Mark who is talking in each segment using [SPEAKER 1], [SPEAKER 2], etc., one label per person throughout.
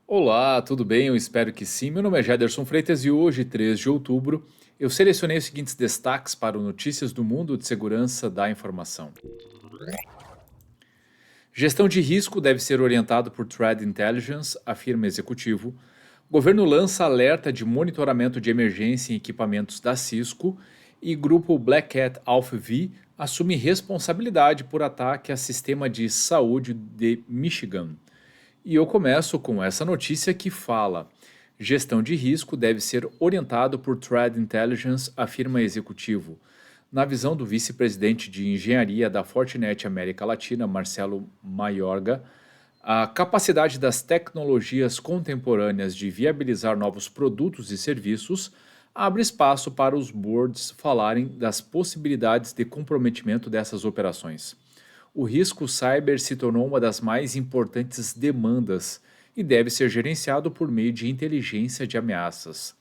[SPEAKER 1] Olá, tudo bem? Eu espero que sim. Meu nome é Jaderson Freitas e hoje, 3 de outubro, eu selecionei os seguintes destaques para o Notícias do Mundo de Segurança da Informação. Gestão de risco deve ser orientado por Threat Intelligence, afirma executivo. Governo lança alerta de monitoramento de emergência em equipamentos da Cisco e grupo Black Hat Alpha V assume responsabilidade por ataque a sistema de saúde de Michigan. E eu começo com essa notícia que fala: gestão de risco deve ser orientado por Threat Intelligence, afirma executivo. Na visão do vice-presidente de engenharia da Fortinet América Latina, Marcelo Mayorga, a capacidade das tecnologias contemporâneas de viabilizar novos produtos e serviços abre espaço para os boards falarem das possibilidades de comprometimento dessas operações. O risco cyber se tornou uma das mais importantes demandas e deve ser gerenciado por meio de inteligência de ameaças.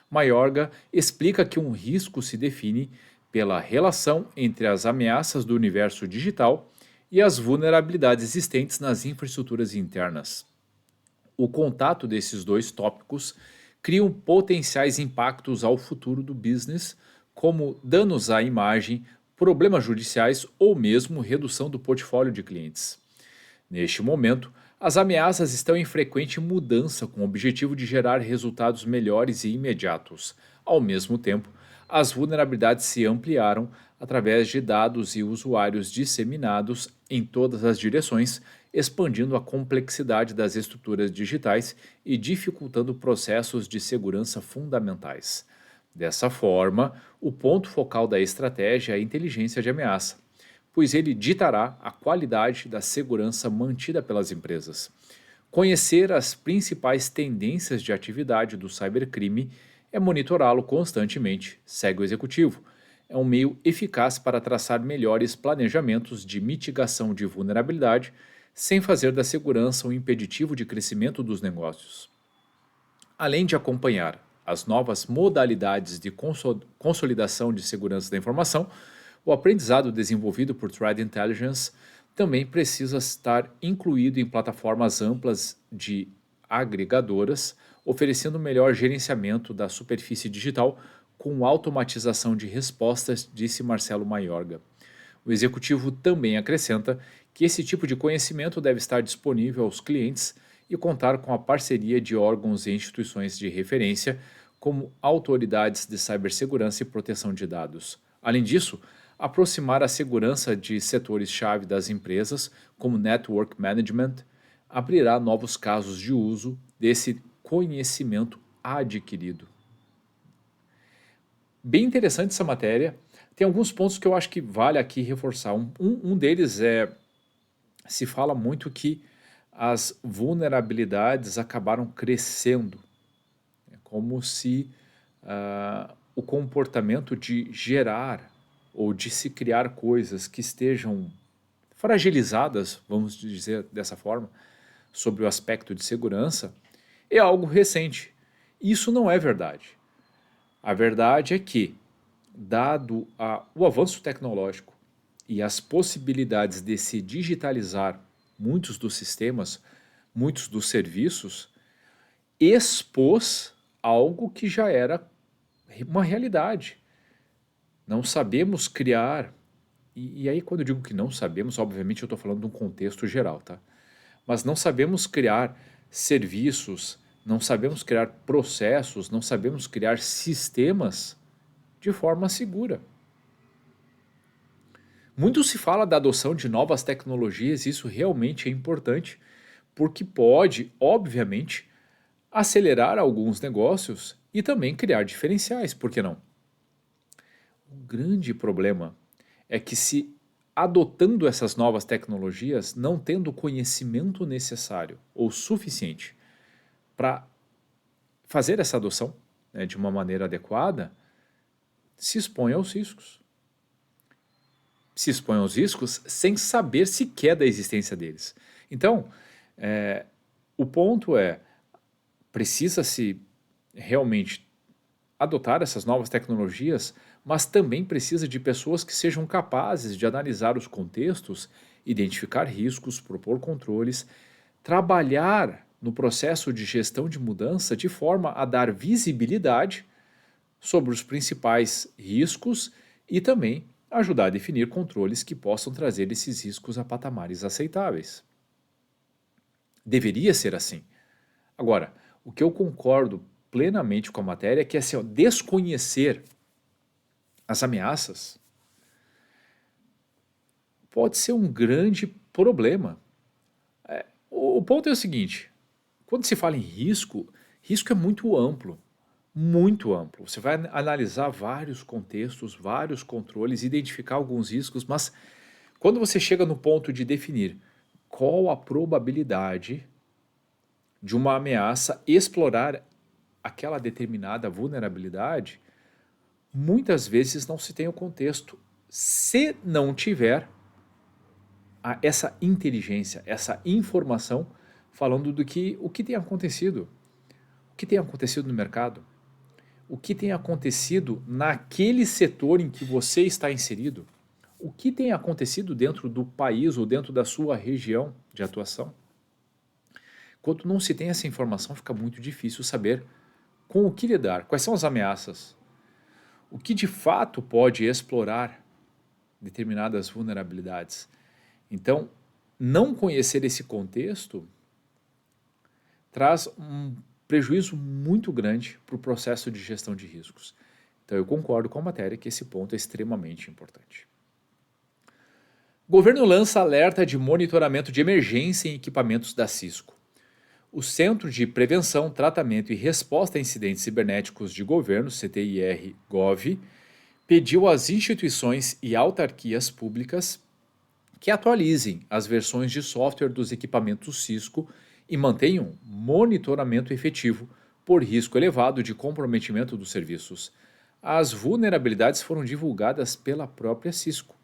[SPEAKER 1] Mayorga explica que um risco se define pela relação entre as ameaças do universo digital e as vulnerabilidades existentes nas infraestruturas internas. O contato desses dois tópicos criam potenciais impactos ao futuro do business, como danos à imagem, problemas judiciais ou mesmo redução do portfólio de clientes. Neste momento, as ameaças estão em frequente mudança com o objetivo de gerar resultados melhores e imediatos. Ao mesmo tempo, as vulnerabilidades se ampliaram através de dados e usuários disseminados em todas as direções, expandindo a complexidade das estruturas digitais e dificultando processos de segurança fundamentais. Dessa forma, o ponto focal da estratégia é a inteligência de ameaça, pois ele ditará a qualidade da segurança mantida pelas empresas. Conhecer as principais tendências de atividade do cybercrime é monitorá-lo constantemente, segue o executivo. É um meio eficaz para traçar melhores planejamentos de mitigação de vulnerabilidade, sem fazer da segurança um impeditivo de crescimento dos negócios. Além de acompanhar as novas modalidades de consolidação de segurança da informação, o aprendizado desenvolvido por Threat Intelligence também precisa estar incluído em plataformas amplas de agregadoras, oferecendo melhor gerenciamento da superfície digital com automatização de respostas, disse Marcelo Mayorga. O executivo também acrescenta que esse tipo de conhecimento deve estar disponível aos clientes e contar com a parceria de órgãos e instituições de referência, como autoridades de cibersegurança e proteção de dados. Além disso, aproximar a segurança de setores-chave das empresas, como network management, abrirá novos casos de uso desse conhecimento adquirido. Bem interessante essa matéria. Tem alguns pontos que eu acho que vale aqui reforçar. Um deles é, se fala muito que as vulnerabilidades acabaram crescendo. É como se o comportamento de gerar ou de se criar coisas que estejam fragilizadas, vamos dizer dessa forma, sobre o aspecto de segurança, é algo recente. Isso não é verdade. A verdade é que, dado o avanço tecnológico e as possibilidades de se digitalizar muitos dos sistemas, muitos dos serviços, expôs algo que já era uma realidade. Não sabemos criar, e aí quando eu digo que não sabemos, obviamente eu estou falando de um contexto geral, tá? Mas não sabemos criar serviços, não sabemos criar processos, não sabemos criar sistemas de forma segura. Muito se fala da adoção de novas tecnologias, e isso realmente é importante, porque pode, obviamente, acelerar alguns negócios e também criar diferenciais, por que não? O grande problema é que, se adotando essas novas tecnologias, não tendo o conhecimento necessário ou suficiente para fazer essa adoção, né, de uma maneira adequada, se expõe aos riscos. Se expõe aos riscos sem saber sequer da existência deles. Então, o ponto é, precisa-se realmente adotar essas novas tecnologias, mas também precisa de pessoas que sejam capazes de analisar os contextos, identificar riscos, propor controles, trabalhar no processo de gestão de mudança de forma a dar visibilidade sobre os principais riscos e também ajudar a definir controles que possam trazer esses riscos a patamares aceitáveis. Deveria ser assim. Agora, o que eu concordo plenamente com a matéria é que assim, desconhecer as ameaças pode ser um grande problema. O ponto é o seguinte, quando se fala em risco, risco é muito amplo, muito amplo. Você vai analisar vários contextos, vários controles, identificar alguns riscos, mas quando você chega no ponto de definir qual a probabilidade de uma ameaça explorar aquela determinada vulnerabilidade, muitas vezes não se tem o contexto. Se não tiver essa inteligência, essa informação falando o que tem acontecido, o que tem acontecido no mercado, o que tem acontecido naquele setor em que você está inserido, o que tem acontecido dentro do país ou dentro da sua região de atuação. Quando não se tem essa informação, fica muito difícil saber com o que lidar, quais são as ameaças, o que de fato pode explorar determinadas vulnerabilidades. Então, não conhecer esse contexto traz um prejuízo muito grande para o processo de gestão de riscos. Então, eu concordo com a matéria que esse ponto é extremamente importante. O governo lança alerta de monitoramento de emergência em equipamentos da Cisco. O Centro de Prevenção, Tratamento e Resposta a Incidentes Cibernéticos de Governo, CTIR-GOV, pediu às instituições e autarquias públicas que atualizem as versões de software dos equipamentos Cisco e mantenham monitoramento efetivo por risco elevado de comprometimento dos serviços. As vulnerabilidades foram divulgadas pela própria Cisco.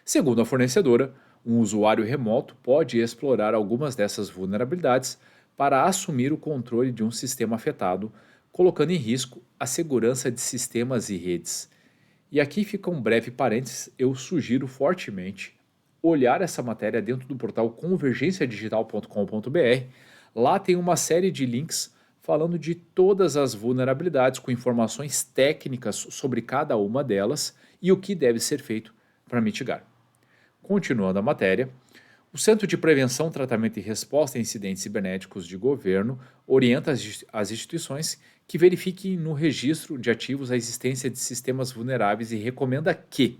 [SPEAKER 1] Segundo a fornecedora, um usuário remoto pode explorar algumas dessas vulnerabilidades para assumir o controle de um sistema afetado, colocando em risco a segurança de sistemas e redes. E aqui fica um breve parênteses, eu sugiro fortemente olhar essa matéria dentro do portal convergenciadigital.com.br. Lá tem uma série de links falando de todas as vulnerabilidades com informações técnicas sobre cada uma delas e o que deve ser feito para mitigar. Continuando a matéria, o Centro de Prevenção, Tratamento e Resposta a Incidentes Cibernéticos de Governo orienta as instituições que verifiquem no registro de ativos a existência de sistemas vulneráveis e recomenda que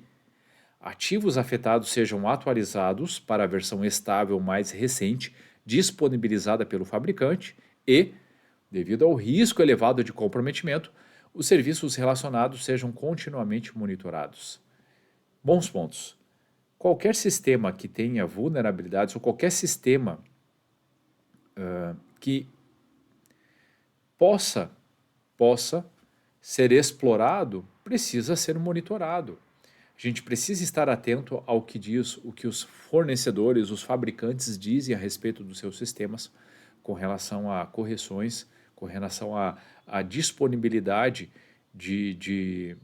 [SPEAKER 1] ativos afetados sejam atualizados para a versão estável mais recente disponibilizada pelo fabricante e, devido ao risco elevado de comprometimento, os serviços relacionados sejam continuamente monitorados. Bons pontos. Qualquer sistema que tenha vulnerabilidades ou qualquer sistema que possa ser explorado precisa ser monitorado. A gente precisa estar atento ao que diz, o que os fornecedores, os fabricantes dizem a respeito dos seus sistemas com relação a correções, com relação à disponibilidade de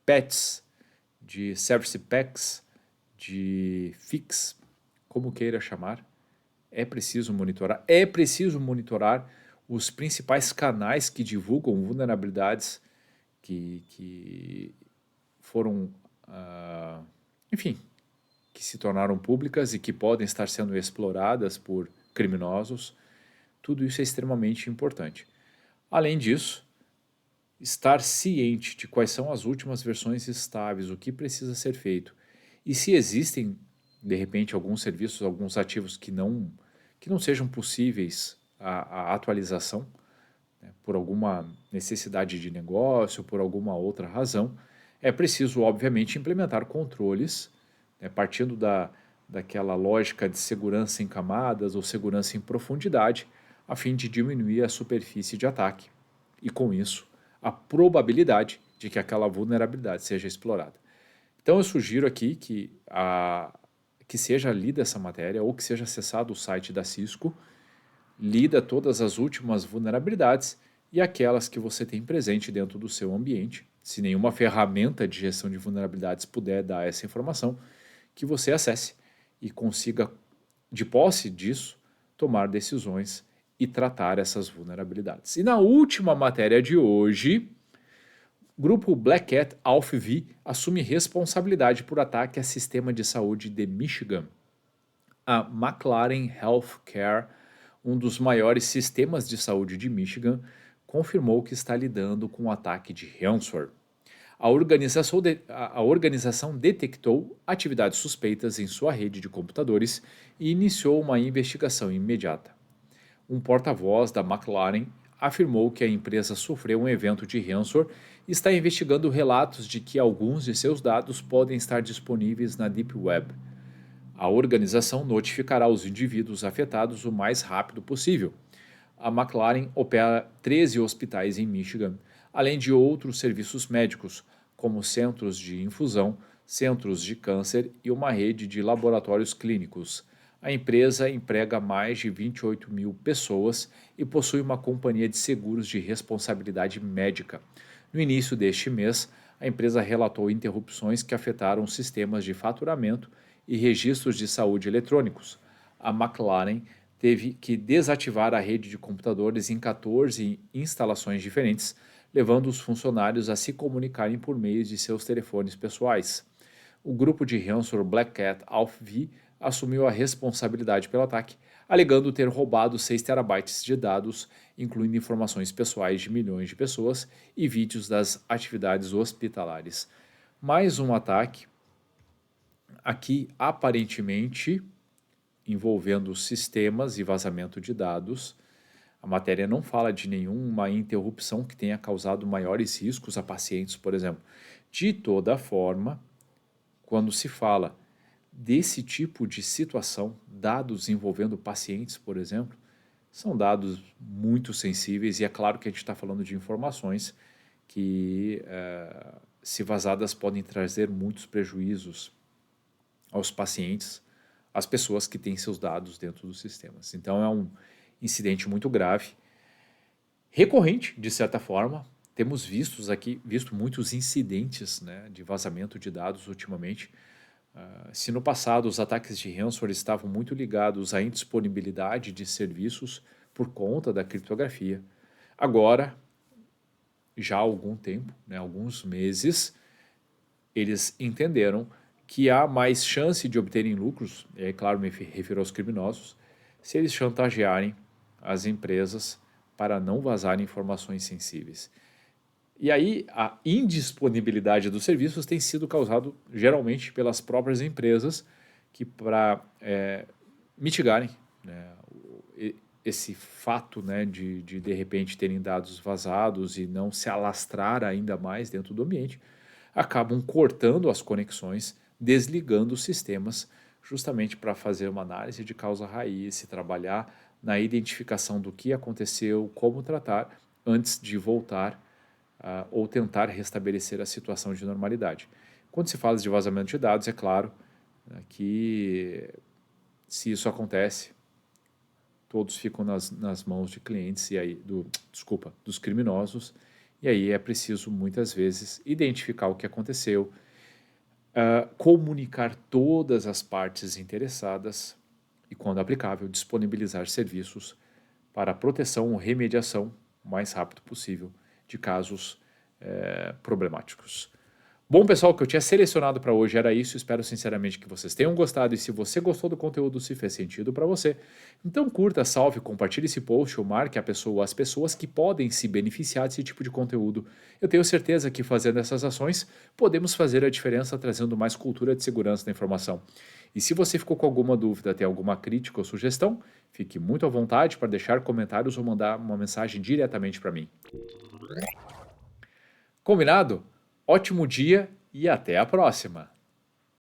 [SPEAKER 1] patches, de service packs, de fix, como queira chamar. É preciso monitorar os principais canais que divulgam vulnerabilidades que foram enfim, que se tornaram públicas e que podem estar sendo exploradas por criminosos. Tudo isso é extremamente importante. Além disso, estar ciente de quais são as últimas versões estáveis, o que precisa ser feito. E se existem, de repente, alguns serviços, alguns ativos que não sejam possíveis a atualização, né, por alguma necessidade de negócio, por alguma outra razão, é preciso, obviamente, implementar controles, né, partindo daquela lógica de segurança em camadas ou segurança em profundidade, a fim de diminuir a superfície de ataque e, com isso, a probabilidade de que aquela vulnerabilidade seja explorada. Então, eu sugiro aqui que seja lida essa matéria ou que seja acessado o site da Cisco, lida todas as últimas vulnerabilidades e aquelas que você tem presente dentro do seu ambiente. Se nenhuma ferramenta de gestão de vulnerabilidades puder dar essa informação, que você acesse e consiga, de posse disso, tomar decisões e tratar essas vulnerabilidades. E na última matéria de hoje, o grupo Black Cat AlphaV assume responsabilidade por ataque a sistema de saúde de Michigan. A McLaren Healthcare, um dos maiores sistemas de saúde de Michigan, confirmou que está lidando com um ataque de ransomware. A organização detectou atividades suspeitas em sua rede de computadores e iniciou uma investigação imediata. Um porta-voz da McLaren afirmou que a empresa sofreu um evento de ransomware e está investigando relatos de que alguns de seus dados podem estar disponíveis na Deep Web. A organização notificará os indivíduos afetados o mais rápido possível. A McLaren opera 13 hospitais em Michigan, além de outros serviços médicos, como centros de infusão, centros de câncer e uma rede de laboratórios clínicos. A empresa emprega mais de 28 mil pessoas e possui uma companhia de seguros de responsabilidade médica. No início deste mês, a empresa relatou interrupções que afetaram sistemas de faturamento e registros de saúde eletrônicos. A McLaren teve que desativar a rede de computadores em 14 instalações diferentes, levando os funcionários a se comunicarem por meio de seus telefones pessoais. O grupo de ransomware Black Cat AlphaV assumiu a responsabilidade pelo ataque, alegando ter roubado 6 terabytes de dados, incluindo informações pessoais de milhões de pessoas e vídeos das atividades hospitalares. Mais um ataque, aqui aparentemente envolvendo sistemas e vazamento de dados. A matéria não fala de nenhuma interrupção que tenha causado maiores riscos a pacientes, por exemplo. De toda forma, quando se fala desse tipo de situação, dados envolvendo pacientes, por exemplo, são dados muito sensíveis e é claro que a gente está falando de informações que, se vazadas, podem trazer muitos prejuízos aos pacientes, às pessoas que têm seus dados dentro dos sistemas. Então é um incidente muito grave, recorrente de certa forma. Temos visto muitos incidentes, né, de vazamento de dados ultimamente. Se no passado os ataques de ransomware estavam muito ligados à indisponibilidade de serviços por conta da criptografia, agora, já há algum tempo, né, alguns meses, eles entenderam que há mais chance de obterem lucros, e aí, claro, me refiro aos criminosos, se eles chantagearem as empresas para não vazarem informações sensíveis. E aí a indisponibilidade dos serviços tem sido causado geralmente pelas próprias empresas que, para mitigarem, né, esse fato, né, de repente terem dados vazados e não se alastrar ainda mais dentro do ambiente, acabam cortando as conexões, desligando os sistemas, justamente para fazer uma análise de causa raiz e trabalhar na identificação do que aconteceu, como tratar, antes de voltar ou tentar restabelecer a situação de normalidade. Quando se fala de vazamento de dados, é claro, né, que se isso acontece, todos ficam nas mãos de clientes e aí dos criminosos, e aí é preciso muitas vezes identificar o que aconteceu, comunicar todas as partes interessadas e, quando aplicável, disponibilizar serviços para proteção ou remediação o mais rápido possível de casos problemáticos. Bom, pessoal, o que eu tinha selecionado para hoje era isso. Espero sinceramente que vocês tenham gostado, e se você gostou do conteúdo, se fez sentido para você, então curta, salve, compartilhe esse post ou marque as pessoas que podem se beneficiar desse tipo de conteúdo. Eu tenho certeza que, fazendo essas ações, podemos fazer a diferença trazendo mais cultura de segurança da informação. E se você ficou com alguma dúvida, tem alguma crítica ou sugestão, fique muito à vontade para deixar comentários ou mandar uma mensagem diretamente para mim. Combinado? Ótimo dia e até a próxima!